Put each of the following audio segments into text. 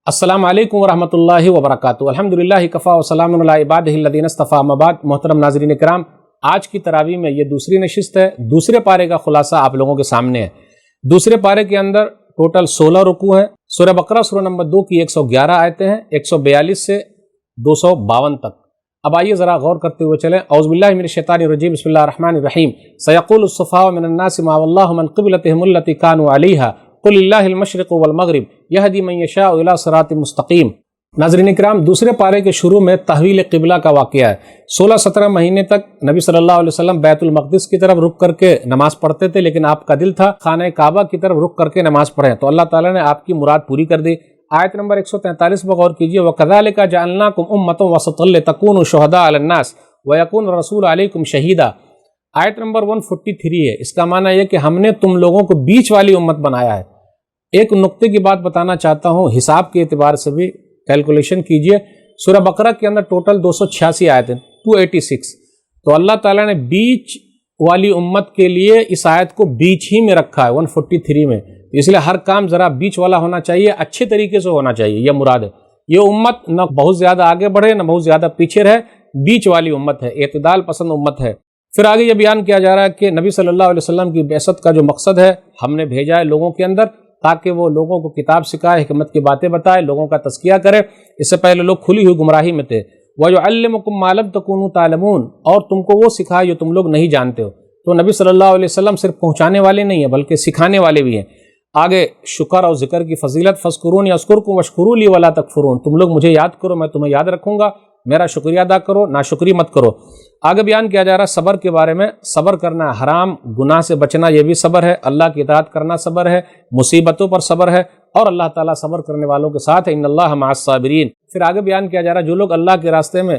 السلام علیکم ورحمۃ اللہ وبرکاتہ۔ الحمدللہ کفا وسلام علی عبادہ الذین اصطفیٰ، اما بعد۔ محترم ناظرین کرام، آج کی تراویح میں یہ دوسری نشست ہے۔ دوسرے پارے کا خلاصہ آپ لوگوں کے سامنے ہے۔ دوسرے پارے کے اندر ٹوٹل 16 رکوع ہیں۔ سورہ بقرہ سورہ نمبر 2 کی 111 آیتیں ہیں، 142 سے 252 تک۔ اب آئیے ذرا غور کرتے ہوئے چلیں۔ اعوذ باللہ من الشیطان الرجیم، بسم اللہ الرحمن الرحیم۔ سیقول السفہاء من الناس ما واللہ من قبلتہم التی کانوا علیہا قل اللہ المشرق والمغرب یہدی من یشاء الی صراط مستقیم۔ ناظرین کرام، دوسرے پارے کے شروع میں تحویل قبلہ کا واقعہ ہے۔ 16-17 مہینے تک نبی صلی اللہ علیہ وسلم بیت المقدس کی طرف رخ کر کے نماز پڑھتے تھے، لیکن آپ کا دل تھا خانہ کعبہ کی طرف رخ کر کے نماز پڑھیں، تو اللہ تعالیٰ نے آپ کی مراد پوری کر دی۔ آیت نمبر 143 پر غور کیجیے، وَكَذَلِكَ جَعَلْنَاكُمْ أُمَّةً وَسَطًا لِتَكُونُوا شُهَدَاءَ عَلَى النَّاسِ وَيَكُونَ الرَّسُولُ عَلَيْكُمْ شَهِيدًا۔ آیت نمبر 143 ہے۔ اس کا معنی یہ کہ ہم نے تم لوگوں کو بیچ والی امت بنایا ہے۔ ایک نقطے کی بات بتانا چاہتا ہوں، حساب کے اعتبار سے بھی کیلکولیشن کیجئے۔ سورہ بقرہ کے اندر ٹوٹل 286 آیتیں، 286، تو اللہ تعالیٰ نے بیچ والی امت کے لیے اس آیت کو بیچ ہی میں رکھا ہے 143 میں، اس لیے ہر کام ذرا بیچ والا ہونا چاہیے، اچھے طریقے سے ہونا چاہیے، یہ مراد ہے۔ یہ امت نہ بہت زیادہ آگے بڑھے نہ بہت زیادہ پیچھے رہے، بیچ والی امت ہے، اعتدال پسند امت ہے۔ پھر آگے یہ بیان کیا جا رہا ہے کہ نبی صلی اللہ علیہ وسلم کی بعثت کا جو مقصد ہے، ہم نے بھیجا ہے لوگوں کے اندر تاکہ وہ لوگوں کو کتاب سکھائے، حکمت کی باتیں بتائے، لوگوں کا تزکیہ کرے۔ اس سے پہلے لوگ کھلی ہوئی گمراہی میں تھے۔ وَيُعَلِّمُكُم مَّا لَمْ تَكُونُوا تَعْلَمُونَ، اور تم کو وہ سکھائے جو تم لوگ نہیں جانتے ہو۔ تو نبی صلی اللہ علیہ وسلم صرف پہنچانے والے نہیں ہیں بلکہ سکھانے والے بھی ہیں۔ آگے شکر اور ذکر کی فضیلت، فاذکرونی اذکرکم واشکروا لی ولا تکفرون، تم لوگ مجھے یاد کرو میں تمہیں یاد رکھوں گا، میرا شکریہ ادا کرو، ناشکری مت کرو۔ آگے بیان کیا جا رہا ہے صبر کے بارے میں۔ صبر کرنا، حرام گناہ سے بچنا، یہ بھی صبر ہے۔ اللہ کی اطاعت کرنا صبر ہے، مصیبتوں پر صبر ہے، اور اللہ تعالیٰ صبر کرنے والوں کے ساتھ ہے، ان اللہ مع الصابرین۔ پھر آگے بیان کیا جا رہا ہے جو لوگ اللہ کے راستے میں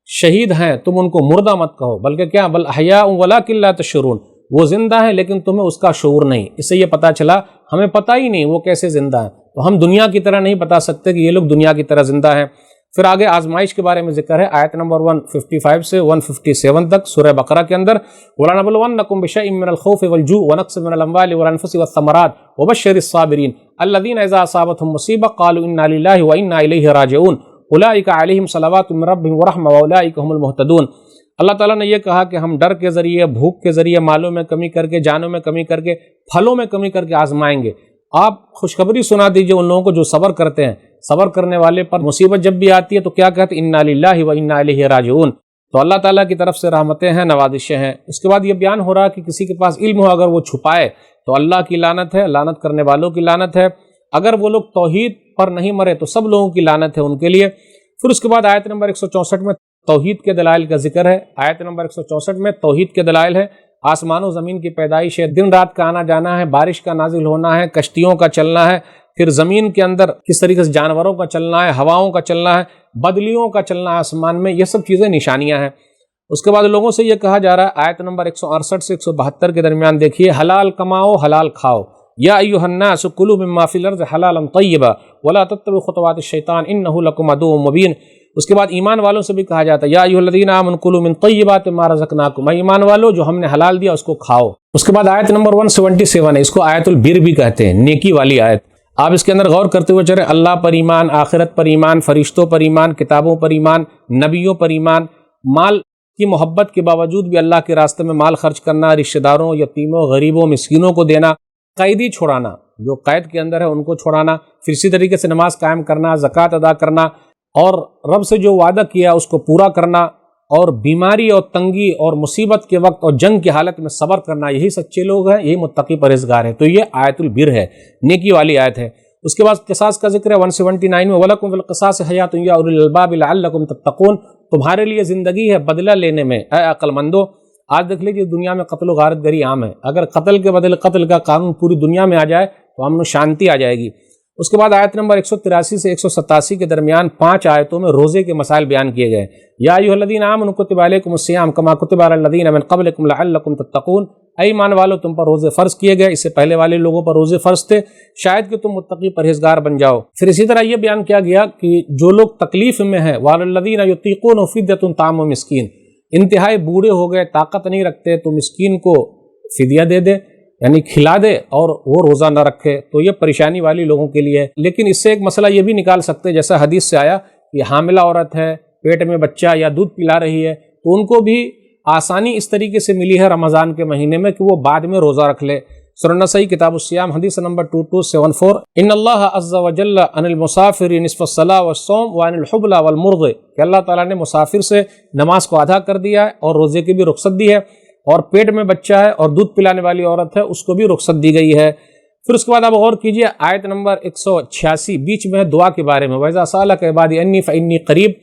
شہید ہیں تم ان کو مردہ مت کہو، بلکہ کیا، بل احیاء ولکن لا تشعرون، وہ زندہ ہیں لیکن تمہیں اس کا شعور نہیں۔ اس سے یہ پتہ چلا ہمیں پتہ ہی نہیں وہ کیسے زندہ ہیں، تو ہم دنیا کی طرح نہیں بتا سکتے کہ یہ لوگ دنیا کی طرح زندہ ہیں۔ پھر آگے آزمائش کے بارے میں ذکر ہے، آیت نمبر 155 سے 157 تک سورہ بقرہ کے اندر۔ وَلَنَبْلُوَنَّكُمْ بِشَيْءٍ مِّنَ الْخَوْفِ وَالْجُوعِ وَنَقْصٍ مِّنَ الْأَمْوَالِ وَالْأَنفُسِ وَالثَّمَرَاتِ وَبَشِّرِ الصَّابِرِينَ الَّذِينَ إِذَا أَصَابَتْهُم مُّصِيبَةٌ قَالُوا إِنَّا لِلَّهِ وَإِنَّا إِلَيْهِ رَاجِعُونَ أُولَٰئِكَ عَلَيْهِمْ صَلَوَاتٌ مِّن رَّبِّهِمْ وَرَحْمَةٌ وَأُولَٰئِكَ هُمُ الْمُهْتَدُونَ۔ اللہ تعالیٰ نے یہ کہا کہ ہم ڈر کے ذریعے، بھوک کے ذریعے، مالوں میں کمی کر کے، جانوں میں کمی کر کے، پھلوں میں کمی کر کے آزمائیں گے۔ آپ خوشخبری سنا دیجئے ان لوگوں کو جو صبر کرتے ہیں۔ صبر کرنے والے پر مصیبت جب بھی آتی ہے تو کیا کہتے ہیں، انا للہ و انا الیہ راجعون۔ تو اللہ تعالیٰ کی طرف سے رحمتیں ہیں، نوازشیں ہیں۔ اس کے بعد یہ بیان ہو رہا ہے کہ کسی کے پاس علم ہو اگر وہ چھپائے تو اللہ کی لعنت ہے، لعنت کرنے والوں کی لعنت ہے۔ اگر وہ لوگ توحید پر نہیں مرے تو سب لوگوں کی لعنت ہے ان کے لیے۔ پھر اس کے بعد آیت نمبر 164 میں توحید کے دلائل کا ذکر ہے۔ آیت نمبر 164 میں توحید کے دلائل ہے۔ آسمان و زمین کی پیدائش ہے، دن رات کا آنا جانا ہے، بارش کا نازل ہونا ہے، کشتیوں کا چلنا ہے، پھر زمین کے اندر کس طریقے سے جانوروں کا چلنا ہے، ہواؤں کا چلنا ہے، بدلیوں کا چلنا ہے آسمان میں، یہ سب چیزیں نشانیاں ہیں۔ اس کے بعد لوگوں سے یہ کہا جا رہا ہے، آیت نمبر 168 سے 172 کے درمیان دیکھیے، حلال کماؤ، حلال کھاؤ، یا ایھا الناس کلوا مما فی الارض حلالا طیبا ولا تتبعوا خطوات الشیطان انہ لکم عدو مبین۔ اس کے بعد ایمان والوں سے بھی کہا جاتا ہے، یا ایھا الذین آمنوا کلوا من طیبات ما رزقناکم، ایمان والو جو ہم نے حلال دیا اس کو کھاؤ۔ اس کے بعد آیت نمبر 177 ہے، اس کو آیت البر بھی کہتے ہیں، نیکی والی آیت۔ آپ اس کے اندر غور کرتے ہوئے چلیں، اللہ پر ایمان، آخرت پر ایمان، فرشتوں پر ایمان، کتابوں پر ایمان، نبیوں پر ایمان، مال کی محبت کے باوجود بھی اللہ کے راستے میں مال خرچ کرنا، رشتہ داروں، یتیموں، غریبوں، مسکینوں کو دینا، قیدی چھڑانا، جو قید کے اندر ہے ان کو چھڑانا، پھر اسی طریقے سے نماز قائم کرنا، زکوٰۃ ادا کرنا، اور رب سے جو وعدہ کیا اس کو پورا کرنا، اور بیماری اور تنگی اور مصیبت کے وقت اور جنگ کی حالت میں صبر کرنا، یہی سچے لوگ ہیں، یہی متقی پرہیزگار ہیں۔ تو یہ آیت البر ہے، نیکی والی آیت ہے۔ اس کے بعد قصاص کا ذکر ہے 179 میں، وَلَكُمْ فِي الْقِصَاصِ حَيَاةٌ يَا أُولِي الْأَلْبَابِ لَعَلَّكُمْ تَتَّقُونَ، تمہارے لیے زندگی ہے بدلہ لینے میں اے عقل مندو۔ آج دیکھ لیجیے دنیا میں قتل و غارت گری عام ہے، اگر قتل کے بدلے قتل کا قانون پوری دنیا میں آ جائے تو امن و شانتی آ جائے گی۔ اس کے بعد آیت نمبر 183 سے 187 کے درمیان 5 آیتوں میں روزے کے مسائل بیان کیے گئے۔ یا ایھا الذین آمنوا کتب علیکم الصیام کما کتب علی الذین من قبلکم لعلکم تتقون، اے ایمان والو تم پر روزے فرض کیے گئے، اس سے پہلے والے لوگوں پر روزے فرض تھے شاید کہ تم متقی پرہیزگار بن جاؤ۔ پھر اسی طرح یہ بیان کیا گیا کہ جو لوگ تکلیف میں ہیں، وعلی الذین یطیقون فدیۃ طعام مسکین، انتہائی بوڑھے ہو گئے، طاقت نہیں رکھتے تو مسکین کو فدیہ دے دے، یعنی کھلا دے اور وہ روزہ نہ رکھے تو یہ پریشانی والی لوگوں کے لیے ہے۔ لیکن اس سے ایک مسئلہ یہ بھی نکال سکتے ہیں، جیسا حدیث سے آیا کہ حاملہ عورت ہے، پیٹ میں بچہ یا دودھ پلا رہی ہے، تو ان کو بھی آسانی اس طریقے سے ملی ہے رمضان کے مہینے میں کہ وہ بعد میں روزہ رکھ لے۔ سنن نسائی کتاب الصیام حدیث نمبر 2274، ان اللہ عز وجل عن المسافر نصف الصلاۃ والصوم وعن الحبلى والمرضع، کہ اللہ تعالیٰ نے مسافر سے نماز کو آدھا کر دیا ہے اور روزے کی بھی رخصت دی ہے، اور پیٹ میں بچہ ہے اور دودھ پلانے والی عورت ہے اس کو بھی رخصت دی گئی ہے۔ پھر اس کے بعد آپ غور کیجئے آیت نمبر 186 بیچ میں ہے دعا کے بارے میں، وَإِذَا سَأَلَكَ عِبَادِي عَنِّي فَإِنِّي قَرِيبٌ،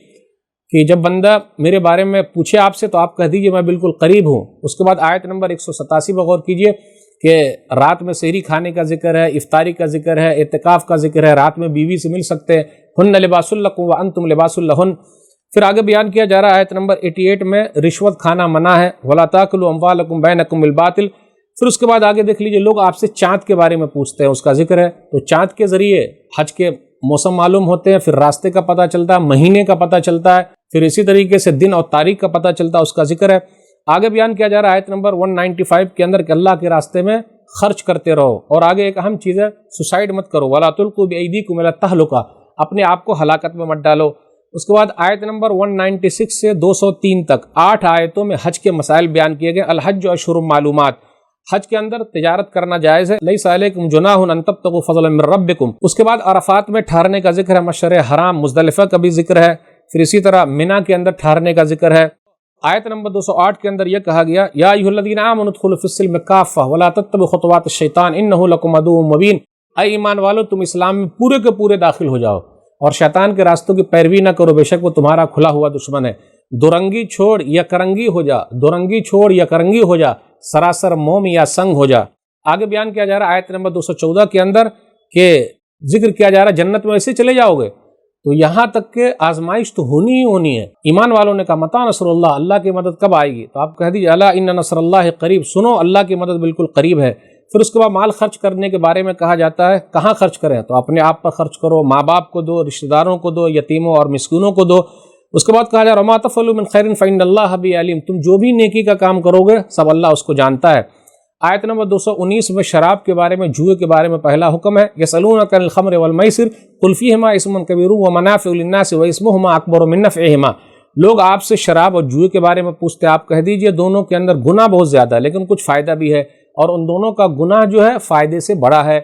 کہ جب بندہ میرے بارے میں پوچھے آپ سے تو آپ کہہ دیجئے میں بالکل قریب ہوں۔ اس کے بعد آیت نمبر 187 پر غور کیجئے کہ رات میں سحری کھانے کا ذکر ہے، افطاری کا ذکر ہے، اعتکاف کا ذکر ہے، رات میں بیوی سے مل سکتے ہیں، ہن لباس لکم وانتم لباس لہن۔ پھر آگے بیان کیا جا رہا ہے آیت نمبر 88 میں رشوت کھانا منع ہے، ولا تاکلوا اموالکم بینکم بالباطل۔ پھر اس کے بعد آگے دیکھ لیجئے لوگ آپ سے چاند کے بارے میں پوچھتے ہیں، اس کا ذکر ہے، تو چاند کے ذریعے حج کے موسم معلوم ہوتے ہیں، پھر راستے کا پتہ چلتا ہے، مہینے کا پتہ چلتا ہے، پھر اسی طریقے سے دن اور تاریخ کا پتہ چلتا ہے، اس کا ذکر ہے۔ آگے بیان کیا جا رہا ہے آیت نمبر 195 کے اندر کہ اللہ کے راستے میں خرچ کرتے رہو، اور آگے ایک اہم چیز ہے سوسائڈ مت کرو، ولا تلقوا بایدیکم الی التہلکہ، اپنے آپ کو ہلاکت میں مت ڈالو۔ اس کے بعد آیت نمبر 196 سے 203 تک 8 آیتوں میں حج کے مسائل بیان کیے گئے۔ الحج اشہر معلومات، حج کے اندر تجارت کرنا جائز ہے، لیس علیکم جناح ان تبتغوا فضلا من ربکم۔ اس کے بعد عرفات میں ٹھہرنے کا ذکر ہے، مشعر حرام مزدلفہ کا بھی ذکر ہے، پھر اسی طرح منی کے اندر ٹھہرنے کا ذکر ہے۔ آیت نمبر 208 کے اندر یہ کہا گیا یا ایھا الذین آمنوا ادخلوا فی السلم کافہ ولا تتبعوا خطوات الشیطان انہ لکم عدو مبین، اے ایمان والو تم اسلام میں پورے کے پورے داخل ہو جاؤ اور شیطان کے راستوں کی پیروی نہ کرو، بے شک وہ تمہارا کھلا ہوا دشمن ہے۔ دورنگی چھوڑ یا کرنگی ہو جا، دورنگی چھوڑ یا کرنگی ہو جا، سراسر موم یا سنگ ہو جا۔ آگے بیان کیا جا رہا ہے آیت نمبر 214 کے اندر کہ ذکر کیا جا رہا ہے جنت میں ایسے چلے جاؤ گے، تو یہاں تک کہ آزمائش تو ہونی ہی ہونی ہے۔ ایمان والوں نے کہا متى نصر اللہ، اللہ کی مدد کب آئے گی؟ تو آپ کہہ دیجیے الا ان نصر اللہ قریب، سنو اللہ کی مدد بالکل قریب ہے۔ پھر اس کے بعد مال خرچ کرنے کے بارے میں کہا جاتا ہے کہاں خرچ کریں، تو اپنے آپ پر خرچ کرو، ماں باپ کو دو، رشتہ داروں کو دو، یتیموں اور مسکینوں کو دو۔ اس کے بعد کہا جا رہا وما تفعلوا من خیر فإن اللہ بہ علیم، تم جو بھی نیکی کا کام کرو گے سب اللہ اس کو جانتا ہے۔ آیت نمبر 219 میں شراب کے بارے میں، جوئے کے بارے میں پہلا حکم ہے یسألونک عن الخمر والمیسر قل فیہما اسم کبیر ومنافع للناس واسمہما اکبر من نفعہما، لوگ آپ سے شراب اور جوئے کے بارے میں پوچھتے ہیں، آپ کہہ دیجئے دونوں کے اندر گناہ بہت زیادہ ہے لیکن کچھ فائدہ بھی ہے، اور ان دونوں کا گناہ جو ہے فائدے سے بڑا ہے۔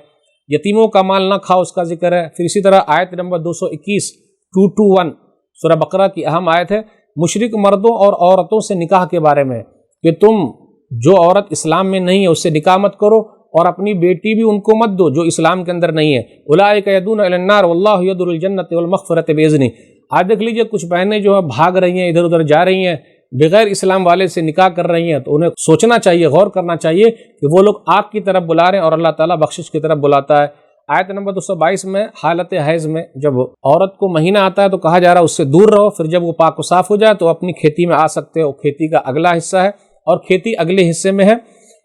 یتیموں کا مال نہ کھاؤ، اس کا ذکر ہے۔ پھر اسی طرح آیت نمبر 221 221 سورہ بقرہ کی اہم آیت ہے مشرک مردوں اور عورتوں سے نکاح کے بارے میں، کہ تم جو عورت اسلام میں نہیں ہے اس سے نکاح مت کرو، اور اپنی بیٹی بھی ان کو مت دو جو اسلام کے اندر نہیں ہے۔ اولئک یدعون الی النار واللہ یدعو الی الجنۃ والمغفرۃ باذنہ۔ آج دیکھ لیجئے کچھ بہنیں جو ہے بھاگ رہی ہیں، ادھر ادھر جا رہی ہیں، بغیر اسلام والے سے نکاح کر رہی ہیں، تو انہیں سوچنا چاہیے، غور کرنا چاہیے کہ وہ لوگ آگ کی طرف بلا رہے ہیں اور اللہ تعالیٰ بخشش کی طرف بلاتا ہے۔ آیت نمبر 222 میں حالت حیض میں جب عورت کو مہینہ آتا ہے تو کہا جا رہا ہے اس سے دور رہو، پھر جب وہ پاک و صاف ہو جائے تو اپنی کھیتی میں آ سکتے ہو، کھیتی کا اگلا حصہ ہے اور کھیتی اگلے حصے میں ہے۔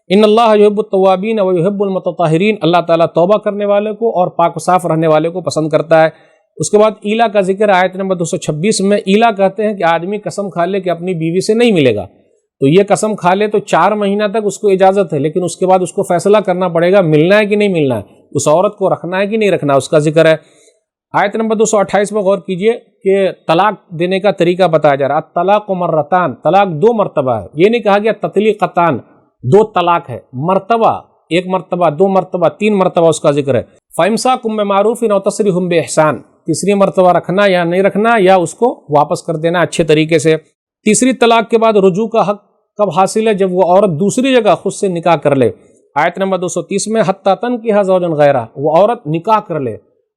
ان اللہ یحب التوابین ویحب المتطہرین، اللہ تعالیٰ توبہ کرنے والے کو اور پاک و صاف رہنے والے کو پسند کرتا ہے۔ اس کے بعد ایلا کا ذکر آیت نمبر 226 میں، ایلا کہتے ہیں کہ آدمی قسم کھا لے کہ اپنی بیوی سے نہیں ملے گا، تو یہ قسم کھا لے تو 4 مہینہ تک اس کو اجازت ہے، لیکن اس کے بعد اس کو فیصلہ کرنا پڑے گا ملنا ہے کہ نہیں ملنا ہے، اس عورت کو رکھنا ہے کہ نہیں رکھنا، اس کا ذکر ہے۔ آیت نمبر 228 میں غور کیجئے کہ طلاق دینے کا طریقہ بتایا جا رہا ہے، الطلاق مرتان، طلاق 2 مرتبہ ہے، یہ نہیں کہا گیا تطلیقتان، 2 طلاق ہے، مرتبہ 1 مرتبہ 2 مرتبہ 3 مرتبہ اس کا ذکر ہے۔ فَإِمْسَاكٌ بِمَعْرُوفٍ أَوْ تَسْرِيحٌ بِإِحْسَانٍ، تیسری مرتبہ رکھنا یا نہیں رکھنا یا اس کو واپس کر دینا اچھے طریقے سے۔ تیسری طلاق کے بعد رجوع کا حق کب حاصل ہے؟ جب وہ عورت دوسری جگہ خود سے نکاح کر لے۔ آیت نمبر 230 میں حتیٰ تنکح زوجا غیرہ، وہ عورت نکاح کر لے،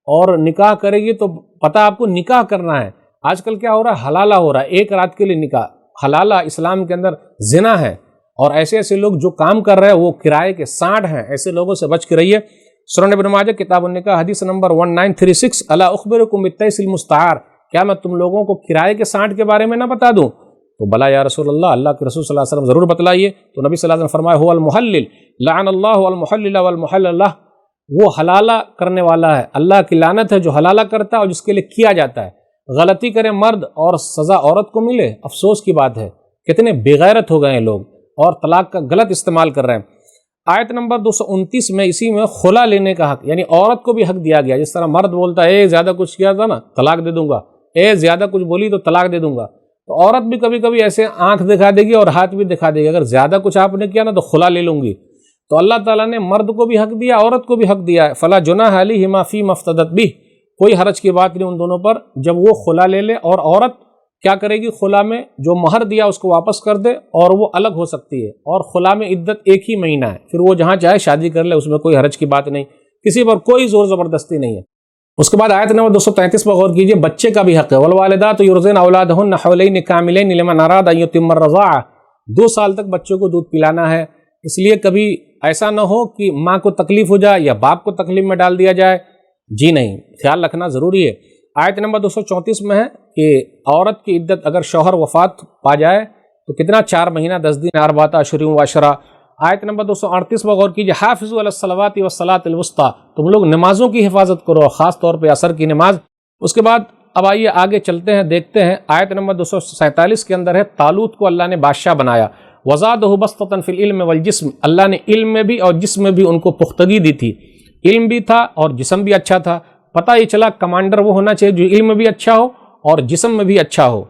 اور نکاح کرے گی تو پتہ آپ کو نکاح کرنا ہے۔ آج کل کیا ہو رہا ہے؟ حلالہ ہو رہا ہے، 1 رات کے لیے نکاح، حلالہ اسلام کے اندر زنا ہے، اور ایسے لوگ جو کام کر رہے ہیں وہ کرائے کے سانڈ ہیں، ایسے لوگوں سے بچ کے رہیے۔ سنن ابن ماجہ کتاب النکاح حدیث نمبر 1936 الا اخبرکم بالتیس المستعار، کیا میں تم لوگوں کو کرائے کے سانڈ کے بارے میں نہ بتا دوں؟ تو بلا یا رسول اللہ، اللہ کے رسول صلی اللہ علیہ وسلم ضرور بتلائیے۔ تو نبی صلی اللہ علیہ وسلم فرمایا هو المحلل لعن اللہ المحلل والمحلل له، وہ حلالہ کرنے والا ہے، اللہ کی لعنت ہے جو حلالہ کرتا ہے اور جس کے لیے کیا جاتا ہے۔ غلطی کرے مرد اور سزا عورت کو ملے، افسوس کی بات ہے، کتنے بے غیرت ہو گئے ہیں لوگ اور طلاق کا غلط استعمال کر رہے ہیں۔ آیت نمبر 229 میں اسی میں خلا لینے کا حق، یعنی عورت کو بھی حق دیا گیا۔ جس طرح مرد بولتا ہے زیادہ کچھ کیا تھا نا طلاق دے دوں گا، زیادہ کچھ بولی تو طلاق دے دوں گا، تو عورت بھی کبھی کبھی ایسے آنکھ دکھا دے گی اور ہاتھ بھی دکھا دے گی، اگر زیادہ کچھ آپ نے کیا نا تو خلا لے لوں گی۔ تو اللہ تعالیٰ نے مرد کو بھی حق دیا، عورت کو بھی حق دیا ہے۔ فلا جناح علیہما فیما افتدت بہ، کوئی حرج کی بات نہیں ان دونوں پر جب وہ خلا لے لے، اور عورت کیا کرے گی، خلا میں جو مہر دیا اس کو واپس کر دے اور وہ الگ ہو سکتی ہے، اور خلا میں عدت ایک ہی مہینہ ہے، پھر وہ جہاں چاہے شادی کر لے، اس میں کوئی حرج کی بات نہیں، کسی پر کوئی زور زبردستی نہیں ہے۔ اس کے بعد آیت نمبر 233 پر غور کیجئے، بچے کا بھی حق ہے۔ والوالدات یرضعن اولادهن حولین کاملین لمن اراد ان یتم الرضاعہ، 2 سال تک بچوں کو دودھ پلانا ہے، اس لیے کبھی ایسا نہ ہو کہ ماں کو تکلیف ہو جائے یا باپ کو تکلیف میں ڈال دیا جائے، جی نہیں، خیال رکھنا ضروری ہے۔ آیت نمبر 234 میں ہے کہ عورت کی عدت اگر شوہر وفات پا جائے تو کتنا، 4 مہینہ 10 دن 4 اشہر و عشرہ۔ آیت نمبر 238 پر غور کیجیے، حافظوا علی الصلوات والصلاۃ الوسطیٰ، تم لوگ نمازوں کی حفاظت کرو، خاص طور پہ عصر کی نماز۔ اس کے بعد اب آئیے آگے چلتے ہیں، دیکھتے ہیں آیت نمبر 247 کے اندر ہے طالوت کو اللہ نے بادشاہ بنایا، وزادہ بسطۃ فی العلم والجسم، اللہ نے علم میں بھی اور جسم میں بھی ان کو پختگی دی تھی، علم بھی تھا اور جسم بھی اچھا تھا۔ پتہ یہ چلا کمانڈر وہ ہونا چاہیے جو علم میں بھی اچھا ہو اور جسم میں بھی اچھا ہو،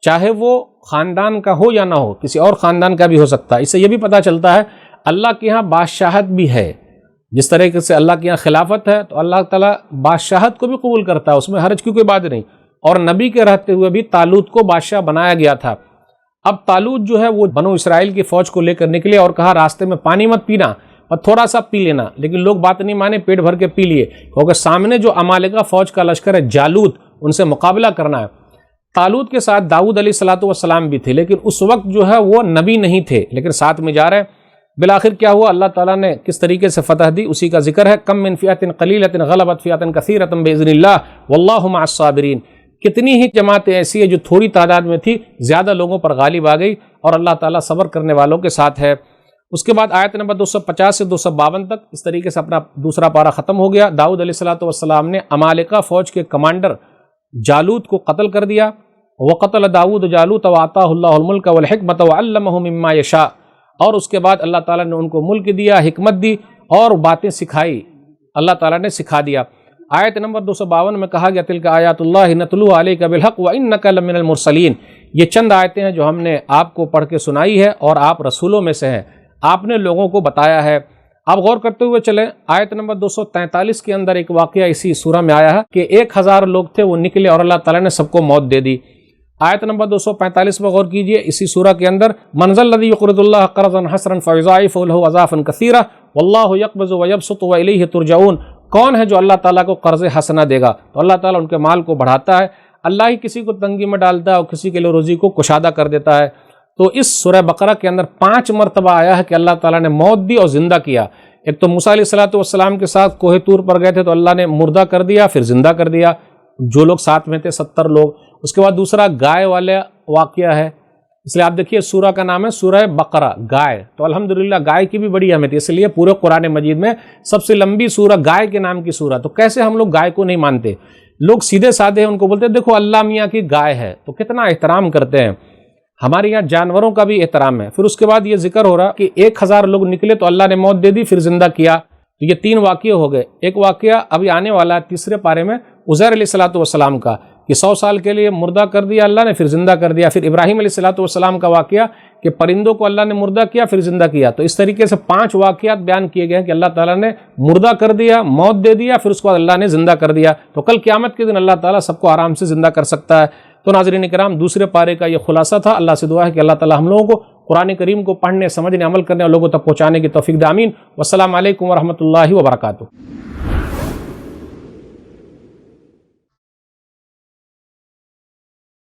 چاہے وہ خاندان کا ہو یا نہ ہو، کسی اور خاندان کا بھی ہو سکتا ہے۔ اس سے یہ بھی پتہ چلتا ہے اللہ کے ہاں بادشاہت بھی ہے، جس طریقے سے اللہ کے یہاں خلافت ہے تو اللہ تعالیٰ بادشاہت کو بھی قبول کرتا ہے، اس میں حرج کی کوئی بات نہیں، اور نبی کے رہتے ہوئے بھی طالوت کو بادشاہ بنایا گیا تھا۔ اب طالوت جو ہے وہ بنو اسرائیل کی فوج کو لے کر نکلے اور کہا راستے میں پانی مت پینا اور تھوڑا سا پی لینا، لیکن لوگ بات نہیں مانے، پیٹ بھر کے پی لیے، کیونکہ سامنے جو عمالقہ فوج کا لشکر ہے جالوت، ان سے مقابلہ کرنا ہے۔ طالوت کے ساتھ داؤد علیہ السلام بھی تھے، لیکن اس وقت جو ہے وہ نبی نہیں تھے، لیکن ساتھ میں جا رہے ہیں۔ بالآخر کیا ہوا، اللہ تعالیٰ نے کس طریقے سے فتح دی اسی کا ذکر ہے، کم من فئۃ قلیلۃ غلبت فئۃ کثیرۃ باذن اللہ واللہ مع الصابرین، کتنی ہی جماعتیں ایسی ہیں جو تھوڑی تعداد میں تھی، زیادہ لوگوں پر غالب آ گئی، اور اللہ تعالیٰ صبر کرنے والوں کے ساتھ ہے۔ اس کے بعد آیت نمبر 250 سے 252 تک اس طریقے سے اپنا دوسرا پارہ ختم ہو گیا۔ داؤد علیہ السلام نے عمالقہ فوج کے کمانڈر جالوت کو قتل کر دیا، وقتل داؤد جالوت وآتاہ اللہ الملک والحکمت وعلمہ مما یشاء، اور اس کے بعد اللہ تعالیٰ نے ان کو ملک دیا، حکمت دی اور باتیں سکھائی، اللہ تعالیٰ نے سکھا دیا۔ آیت نمبر 252 میں کہا گیا تلک آیات اللہ نتلوها علیک بالحق وانک لمن المرسلین، یہ چند آیتیں ہیں جو ہم نے آپ کو پڑھ کے سنائی ہے اور آپ رسولوں میں سے ہیں، آپ نے لوگوں کو بتایا ہے۔ آپ غور کرتے ہوئے چلیں، آیت نمبر 243 کے اندر ایک واقعہ اسی سورہ میں آیا ہے کہ 1000 لوگ تھے، وہ نکلے اور اللہ تعالیٰ نے سب کو موت دے دی۔ آیت نمبر 245 پر غور کیجئے، اسی سورہ کے اندر من ذا الذی یقرض اللہ قرضا حسنا فیضاعفہ لہ اضعافا کثیرہ واللہ یقبض ویبسط والیہ ترجعون، کون ہے جو اللہ تعالیٰ کو قرض حسنہ دے گا، تو اللہ تعالیٰ ان کے مال کو بڑھاتا ہے، اللہ ہی کسی کو تنگی میں ڈالتا ہے اور کسی کے لیے روزی کو کشادہ کر دیتا ہے۔ تو اس سورہ بقرہ کے اندر 5 مرتبہ آیا ہے کہ اللہ تعالیٰ نے موت دی اور زندہ کیا۔ ایک تو موسیٰ علیہ السلام کے ساتھ کوہ طور پر گئے تھے تو اللہ نے مردہ کر دیا، پھر زندہ کر دیا جو لوگ ساتھ میں تھے 70 لوگ۔ اس کے بعد دوسرا گائے والا واقعہ ہے، اس لیے آپ دیکھیے سورہ کا نام ہے سورہ بقرہ، گائے، تو الحمدللہ گائے کی بھی بڑی اہمیت ہے، اس لیے پورے قرآن مجید میں سب سے لمبی سورہ گائے کے نام کی سورہ۔ تو کیسے ہم لوگ گائے کو نہیں مانتے، لوگ سیدھے سادھے ہیں، ان کو بولتے ہیں دیکھو اللہ میاں کی گائے ہے، تو کتنا احترام کرتے ہیں، ہمارے یہاں جانوروں کا بھی احترام ہے۔ پھر اس کے بعد یہ ذکر ہو رہا کہ 1000 لوگ نکلے تو اللہ نے موت دے دی، پھر زندہ کیا، تو یہ 3 واقعے ہو گئے۔ ایک واقعہ ابھی آنے والا ہے تیسرے پارے میں عزیر علیہ السلام کا، کہ 100 سال کے لیے مردہ کر دیا اللہ نے، پھر زندہ کر دیا۔ پھر ابراہیم علیہ السلام کا واقعہ کہ پرندوں کو اللہ نے مردہ کیا پھر زندہ کیا۔ تو اس طریقے سے 5 واقعات بیان کیے گئے ہیں کہ اللہ تعالیٰ نے مردہ کر دیا، موت دے دیا، پھر اس کے بعد اللہ نے زندہ کر دیا۔ تو کل قیامت کے دن اللہ تعالیٰ سب کو آرام سے زندہ کر سکتا ہے۔ تو ناظرین کرام، دوسرے پارے کا یہ خلاصہ تھا۔ اللہ سے دعا ہے کہ اللہ تعالیٰ ہم لوگوں کو قرآن کریم کو پڑھنے، سمجھنے، عمل کرنے اور لوگوں تک پہنچانے کی توفیق دے، آمین۔ والسلام علیکم ورحمۃ اللہ وبرکاتہ۔